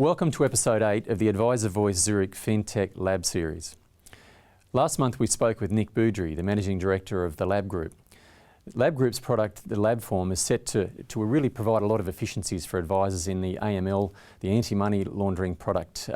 Welcome to episode 8 of the AdviserVoice Zurich FinTech Lab series. Last month we spoke with Nick Boudry, the Managing Director of the Lab Group. Lab Group's product, the Lab Form, is set to really provide a lot of efficiencies for advisors in the AML, the anti-money laundering product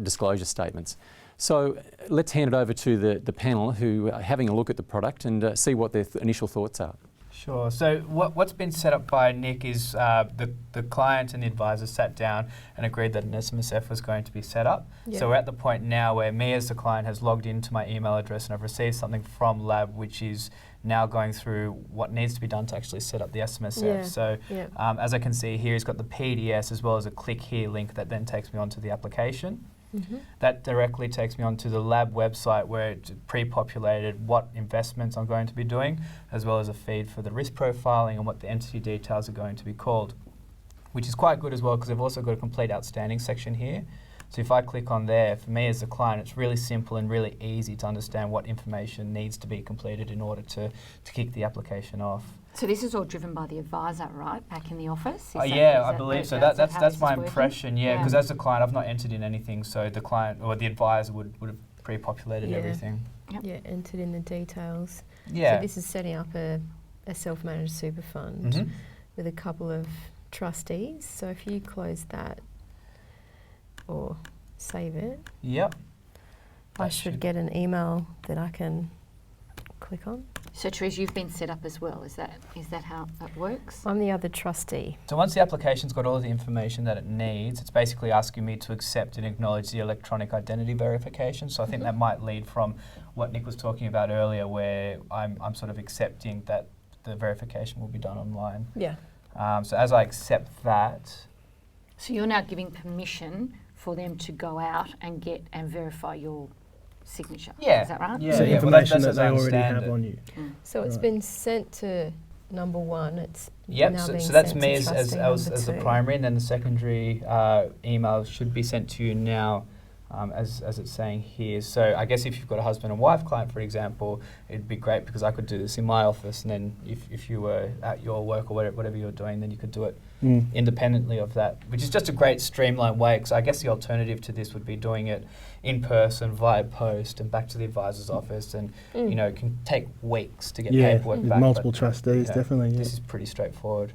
disclosure statements. So let's hand it over to the panel who are having a look at the product and see what their initial thoughts are. Sure. So what's been set up by Nick is the client and the advisor sat down and agreed that an SMSF was going to be set up. Yep. So we're at the point now where me as the client has logged into my email address and I've received something from Lab, which is now going through what needs to be done to actually set up the SMSF. Yeah. So Yep. As I can see here, it's got the PDS as well as a click here link that then takes me onto the application. Mm-hmm. That directly takes me onto the Lab website where it's pre-populated what investments I'm going to be doing, as well as a feed for the risk profiling and what the entity details are going to be called, which is quite good as well because I've also got a complete outstanding section here. So if I click on there, for me as a client, it's really simple and really easy to understand what information needs to be completed in order to kick the application off. So this is all driven by the advisor, right, back in the office? Yeah, I believe so. That's my impression, yeah. Because as a client, I've not entered in anything, so the client or the advisor would have pre-populated everything. Yep. Yeah, entered in the details. Yeah. So this is setting up a self-managed super fund with a couple of trustees. So if you close that or save it, yep, I should get an email that I can click on. So Therese, you've been set up as well. Is that how that works? I'm the other trustee. So once the application's got all the information that it needs, it's basically asking me to accept and acknowledge the electronic identity verification. So I think that might lead from what Nick was talking about earlier, where I'm sort of accepting that the verification will be done online. Yeah. So as I accept that. So you're now giving permission for them to go out and get and verify your signature. Yeah. Is that right? So information that they already have on you. So it's been sent to number one. It's yep. now So being that's sent me to as the primary, and then the secondary email should be sent to you now. As it's saying here. So I guess if you've got a husband and wife client, for example, it'd be great because I could do this in my office, and then if you were at your work or whatever you're doing, then you could do it independently of that, which is just a great streamlined way, because I guess the alternative to this would be doing it in person via post and back to the advisor's office, and it can take weeks to get paperwork with back. multiple trustees, definitely. This is pretty straightforward.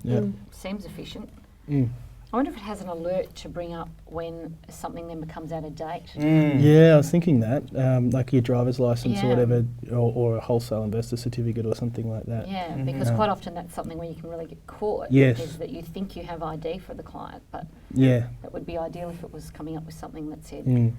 Seems efficient. Mm. I wonder if it has an alert to bring up when something then becomes out of date. Yeah, I was thinking that, like your driver's license or whatever, or a wholesale investor certificate or something like that. Yeah, because quite often that's something where you can really get caught. Yes. Is that you think you have ID for the client, but that would be ideal if it was coming up with something that said.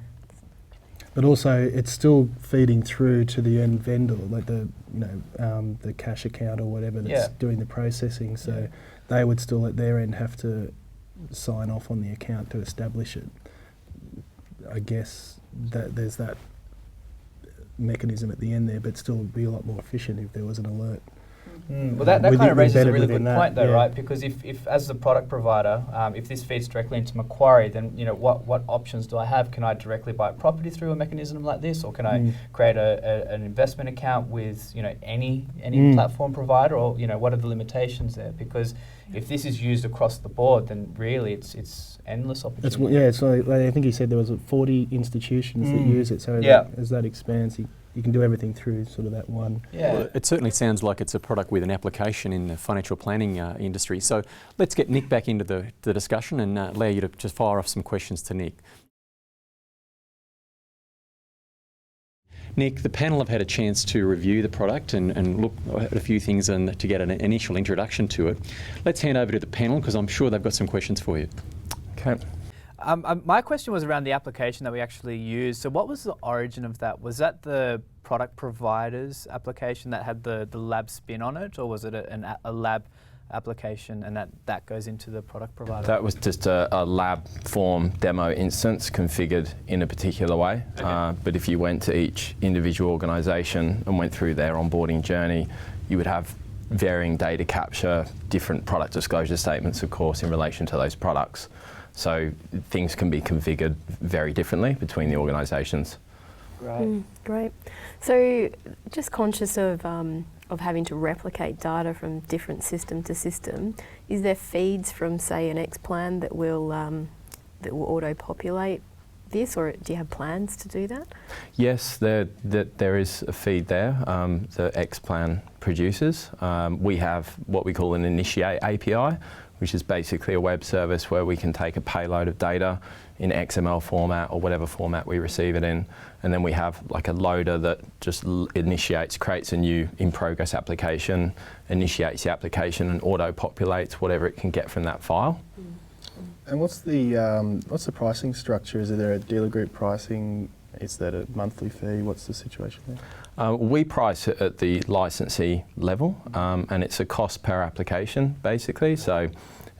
But also, it's still feeding through to the end vendor, like the the cash account or whatever that's doing the processing. So they would still at their end have to sign off on the account to establish it. I guess that there's that mechanism at the end there, but still would be a lot more efficient if there was an alert. Well, that kind of raises a really good point, though, right? Because if as the product provider, if this feeds directly into Macquarie, then what options do I have? Can I directly buy property through a mechanism like this, or can I create an investment account with any platform provider, or what are the limitations there? Because if this is used across the board, then really it's endless opportunity. It's like I think he said there was 40 institutions that use it. So as that expands, you can do everything through sort of that one. Yeah. Well, it certainly sounds like it's a product with an application in the financial planning industry. So let's get Nick back into the discussion and allow you to just fire off some questions to Nick. Nick, the panel have had a chance to review the product and look at a few things and to get an initial introduction to it. Let's hand over to the panel because I'm sure they've got some questions for you. Okay. My question was around the application that we actually used. So what was the origin of that? Was that the product provider's application that had the lab spin on it, or was it a lab application and that goes into the product provider? That was just a lab form demo instance configured in a particular way. Okay. But if you went to each individual organisation and went through their onboarding journey, you would have varying data capture, different product disclosure statements, of course, in relation to those products. So things can be configured very differently between the organisations. Right. Great. So just conscious of having to replicate data from different system to system, is there feeds from, say, an X plan that will that will auto-populate this, or do you have plans to do that? Yes, there is a feed there that Xplan produces. We have what we call an Initiate API, which is basically a web service where we can take a payload of data in XML format or whatever format we receive it in, and then we have like a loader that just creates a new in-progress application, initiates the application and auto-populates whatever it can get from that file. And what's the pricing structure? Is there a dealer group pricing? Is that a monthly fee? What's the situation there? We price it at the licensee level, and it's a cost per application basically. So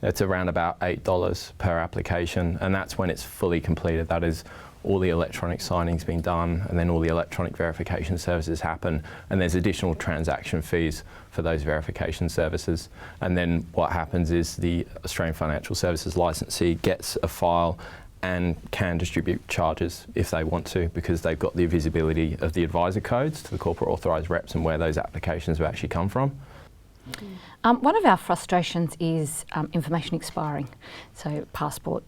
it's around about $8 per application, and that's when it's fully completed. That is, all the electronic signing's been done, and then all the electronic verification services happen, and there's additional transaction fees for those verification services. And then what happens is the Australian Financial Services licensee gets a file and can distribute charges if they want to, because they've got the visibility of the advisor codes to the corporate authorised reps and where those applications have actually come from. One of our frustrations is information expiring, so passport,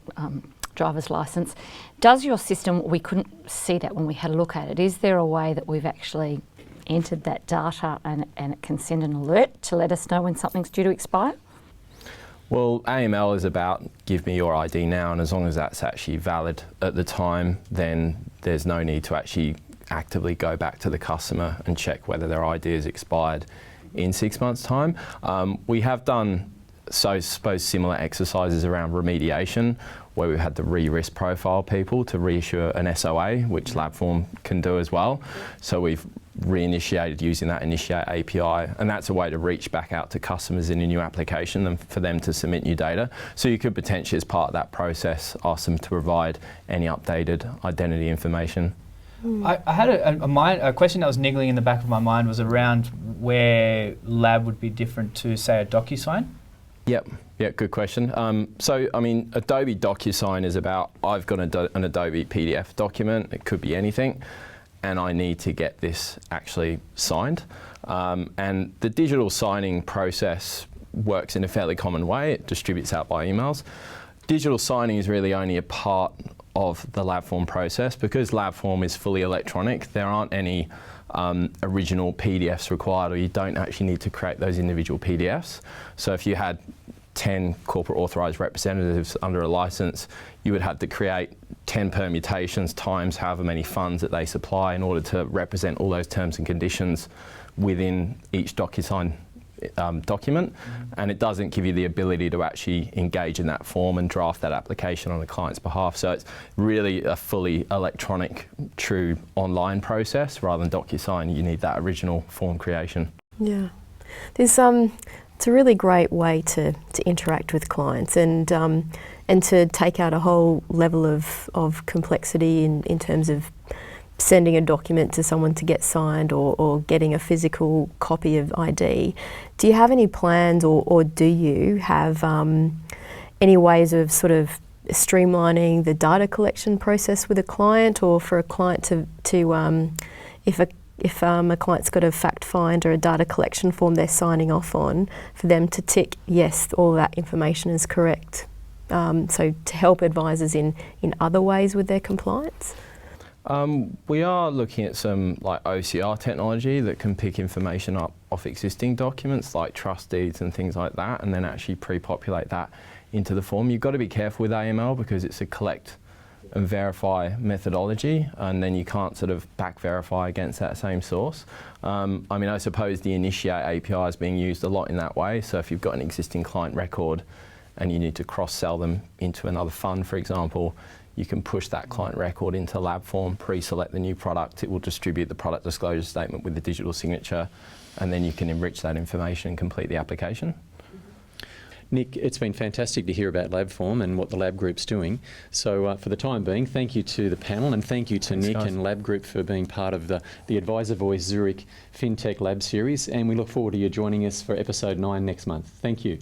driver's licence. Does your system, we couldn't see that when we had a look at it, is there a way that we've actually entered that data and it can send an alert to let us know when something's due to expire? Well, AML is about give me your ID now, and as long as that's actually valid at the time, then there's no need to actually actively go back to the customer and check whether their ID is expired in 6 months' time. We have done, similar exercises around remediation, where we've had to re-risk profile people to reissue an SOA, which LabForm can do as well. So we've reinitiated using that Initiate API, and that's a way to reach back out to customers in a new application and for them to submit new data. So you could potentially, as part of that process, ask them to provide any updated identity information. I had a question that was niggling in the back of my mind was around where Lab would be different to, say, a DocuSign. Yep. Yeah, good question. So, I mean, Adobe DocuSign is about, I've got an Adobe PDF document, it could be anything, and I need to get this actually signed. And the digital signing process works in a fairly common way. It distributes out by emails. Digital signing is really only a part of the LabForm process. Because LabForm is fully electronic, there aren't any original PDFs required, or you don't actually need to create those individual PDFs. So if you had 10 corporate authorised representatives under a licence, you would have to create 10 permutations times however many funds that they supply in order to represent all those terms and conditions within each DocuSign document. And it doesn't give you the ability to actually engage in that form and draft that application on the client's behalf. So it's really a fully electronic, true online process rather than DocuSign. You need that original form creation. Yeah. There's it's a really great way to interact with clients and to take out a whole level of complexity in terms of sending a document to someone to get signed or getting a physical copy of ID. Do you have any plans or do you have any ways of sort of streamlining the data collection process with a client, or for a client to if a client's got a fact find or a data collection form they're signing off on, for them to tick, yes, all that information is correct. So to help advisors in other ways with their compliance? We are looking at some like OCR technology that can pick information up off existing documents like trust deeds and things like that, and then actually pre-populate that into the form. You've got to be careful with AML because it's a collect and verify methodology, and then you can't sort of back verify against that same source. I mean, I suppose the Initiate API is being used a lot in that way. So if you've got an existing client record and you need to cross-sell them into another fund, for example, you can push that client record into LabForm, pre-select the new product. It will distribute the product disclosure statement with the digital signature, and then you can enrich that information and complete the application. Nick, it's been fantastic to hear about LabForm and what the Lab Group's doing. So for the time being, thank you to the panel, and thank you to Nick and Lab Group for being part of the AdviserVoice Zurich FinTech Lab series, and we look forward to you joining us for episode 9 next month. Thank you.